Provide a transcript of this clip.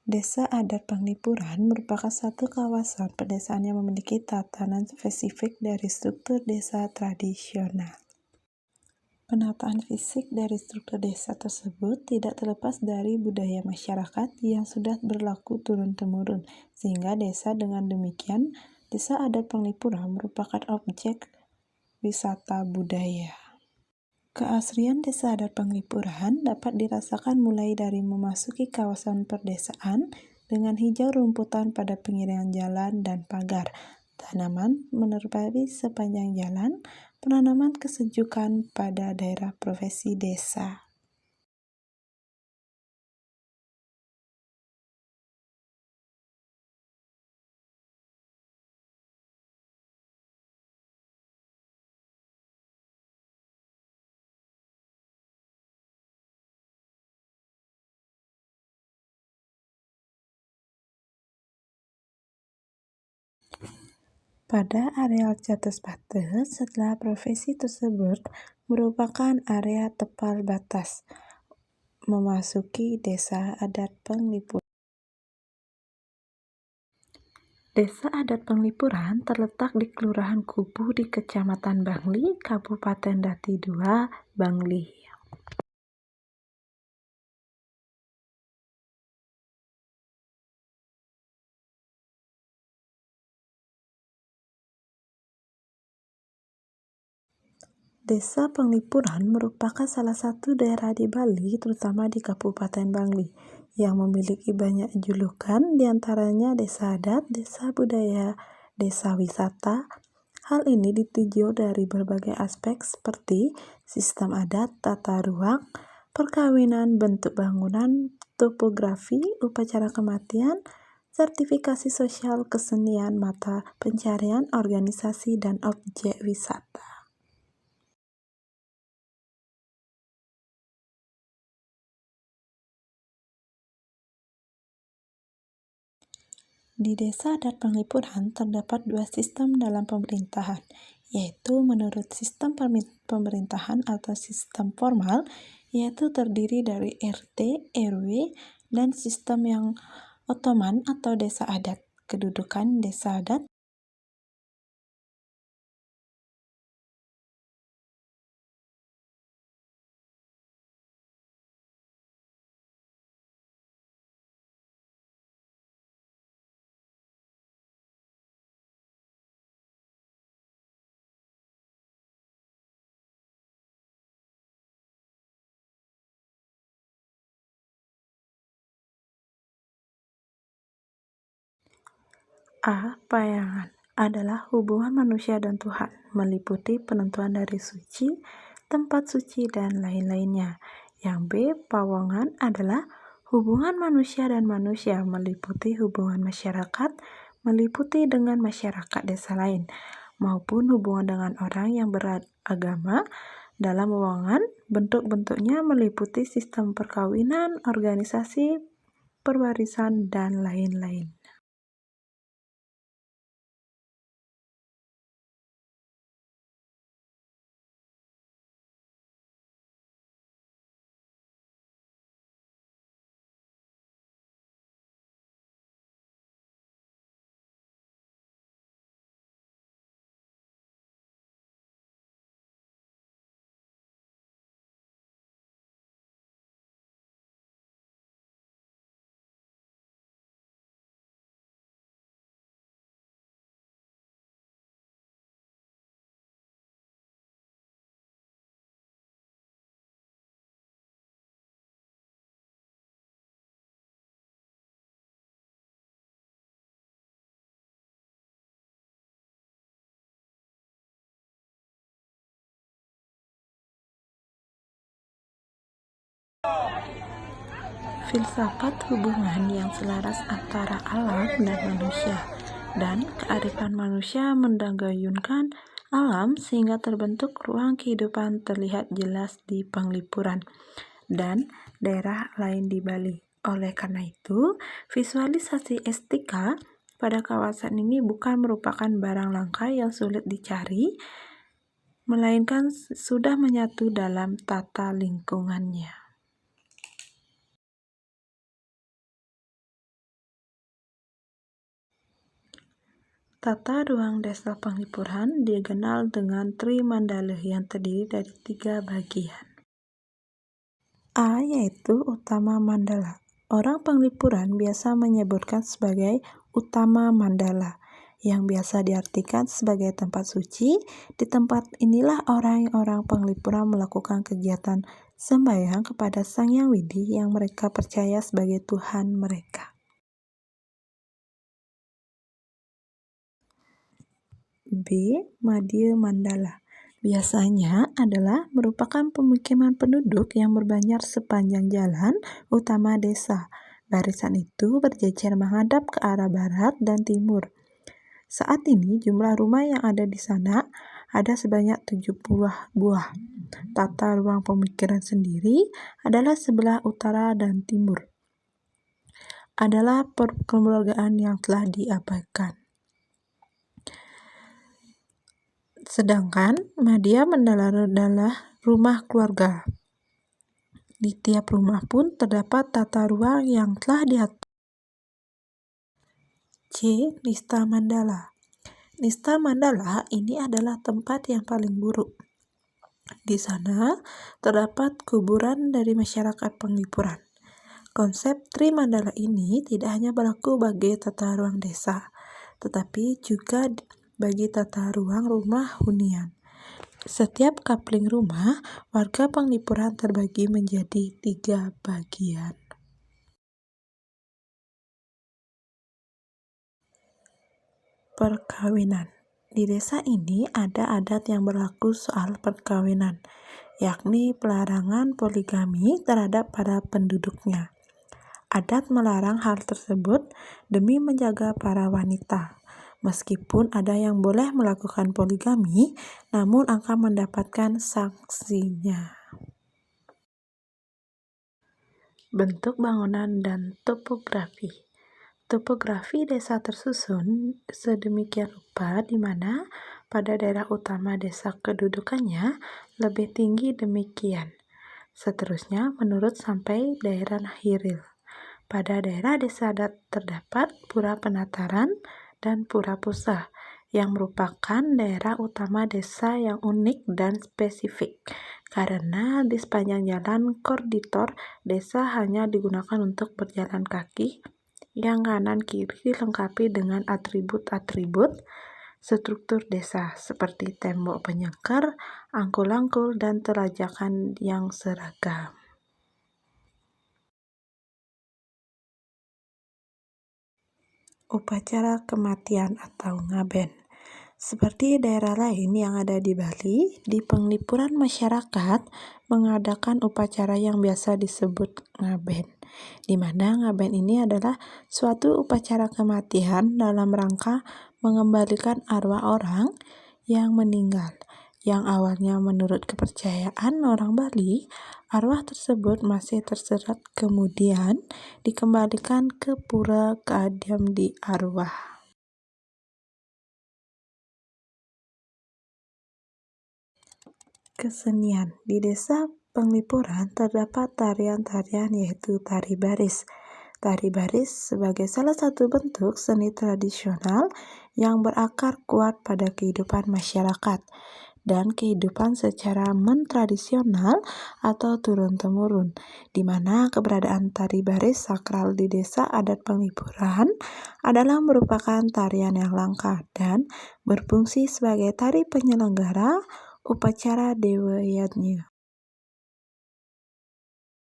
Desa adat Penglipuran merupakan satu kawasan pedesaan yang memiliki tatanan spesifik dari struktur desa tradisional. Penataan fisik dari struktur desa tersebut tidak terlepas dari budaya masyarakat yang sudah berlaku turun-temurun, sehingga dengan demikian, desa adat Penglipuran merupakan objek wisata budaya. Keasrian desa adat Penglipuran dapat dirasakan mulai dari memasuki kawasan perdesaan dengan hijau rumputan pada pinggiran jalan dan pagar, tanaman menerangi sepanjang jalan, penanaman kesejukan pada daerah profesi desa. Pada areal Catus Pates, setelah profesi tersebut merupakan area tepal batas memasuki desa adat Penglipuran. Desa adat Penglipuran terletak di Kelurahan Kubu di Kecamatan Bangli, Kabupaten Dati II, Bangli. Desa Penglipuran merupakan salah satu daerah di Bali, terutama di Kabupaten Bangli, yang memiliki banyak julukan, diantaranya desa adat, desa budaya, desa wisata. Hal ini ditinjau dari berbagai aspek seperti sistem adat, tata ruang, perkawinan, bentuk bangunan, topografi, upacara kematian, sertifikasi sosial, kesenian, mata pencarian, organisasi, dan objek wisata. Di desa adat Penglipuran terdapat dua sistem dalam pemerintahan, yaitu menurut sistem pemerintahan atau sistem formal, yaitu terdiri dari RT, RW, dan sistem yang otoman atau desa adat. Kedudukan desa adat A. Payangan adalah hubungan manusia dan Tuhan, meliputi penentuan dari suci, tempat suci, dan lain-lainnya. Yang B. Pawongan adalah hubungan manusia dan manusia, meliputi hubungan masyarakat, meliputi dengan masyarakat desa lain, maupun hubungan dengan orang yang beragama. Dalam pawongan, bentuk-bentuknya meliputi sistem perkawinan, organisasi, perwarisan, dan lain-lain. Filsafat hubungan yang selaras antara alam dan manusia, dan kearifan manusia mendagayunkan alam sehingga terbentuk ruang kehidupan terlihat jelas di Penglipuran dan daerah lain di Bali. Oleh karena itu, visualisasi estetika pada kawasan ini bukan merupakan barang langka yang sulit dicari, melainkan sudah menyatu dalam tata lingkungannya. Tata ruang desa Penglipuran dikenal dengan Tri Mandala yang terdiri dari 3 bagian. A yaitu Utama Mandala. Orang Penglipuran biasa menyebutkan sebagai Utama Mandala, yang biasa diartikan sebagai tempat suci. Di tempat inilah orang-orang Penglipuran melakukan kegiatan sembahyang kepada Sang Hyang Widi yang mereka percaya sebagai Tuhan mereka. B. Madya Mandala. Biasanya adalah merupakan pemukiman penduduk yang berbanyak sepanjang jalan utama desa. Barisan itu berjejer menghadap ke arah barat dan timur. Saat ini jumlah rumah yang ada di sana ada sebanyak 70 buah. Tata ruang pemikiran sendiri adalah sebelah utara dan timur. Adalah perkeluargaan yang telah diabaikan. Sedangkan Madya Mandala adalah rumah keluarga. Di tiap rumah pun terdapat tata ruang yang telah diatur. C. Nista Mandala. Nista Mandala ini adalah tempat yang paling buruk. Di sana terdapat kuburan dari masyarakat Penglipuran. Konsep Tri Mandala ini tidak hanya berlaku bagi tata ruang desa, tetapi juga bagi tata ruang rumah hunian. Setiap kapling rumah, warga Penglipuran terbagi menjadi 3 bagian. Perkawinan. Di desa ini ada adat yang berlaku soal perkawinan, yakni pelarangan poligami terhadap para penduduknya. Adat melarang hal tersebut demi menjaga para wanita. Meskipun ada yang boleh melakukan poligami, namun akan mendapatkan sanksinya. Bentuk bangunan dan topografi. Topografi desa tersusun sedemikian rupa di mana pada daerah utama desa kedudukannya lebih tinggi demikian. Seterusnya menurut sampai daerah Hiril. Pada daerah desa adat terdapat Pura Penataran dan Pura Pusah yang merupakan daerah utama desa yang unik dan spesifik karena di sepanjang jalan koridor desa hanya digunakan untuk berjalan kaki, yang kanan kiri dilengkapi dengan atribut-atribut struktur desa seperti tembok penyangkar, angkul-angkul, dan terajakan yang seragam. Upacara kematian atau ngaben. Seperti daerah lain yang ada di Bali, di Penglipuran masyarakat mengadakan upacara yang biasa disebut ngaben, di mana ngaben ini adalah suatu upacara kematian dalam rangka mengembalikan arwah orang yang meninggal. Yang awalnya menurut kepercayaan orang Bali, arwah tersebut masih terserat kemudian dikembalikan ke pura keadiam di arwah. Kesenian. Di desa Penglipuran terdapat tarian-tarian yaitu tari baris. Tari baris sebagai salah satu bentuk seni tradisional yang berakar kuat pada kehidupan masyarakat dan kehidupan secara mentradisional atau turun-temurun, di mana keberadaan tari baris sakral di desa adat Penglipuran adalah merupakan tarian yang langka dan berfungsi sebagai tari penyelenggara upacara dewa yajna.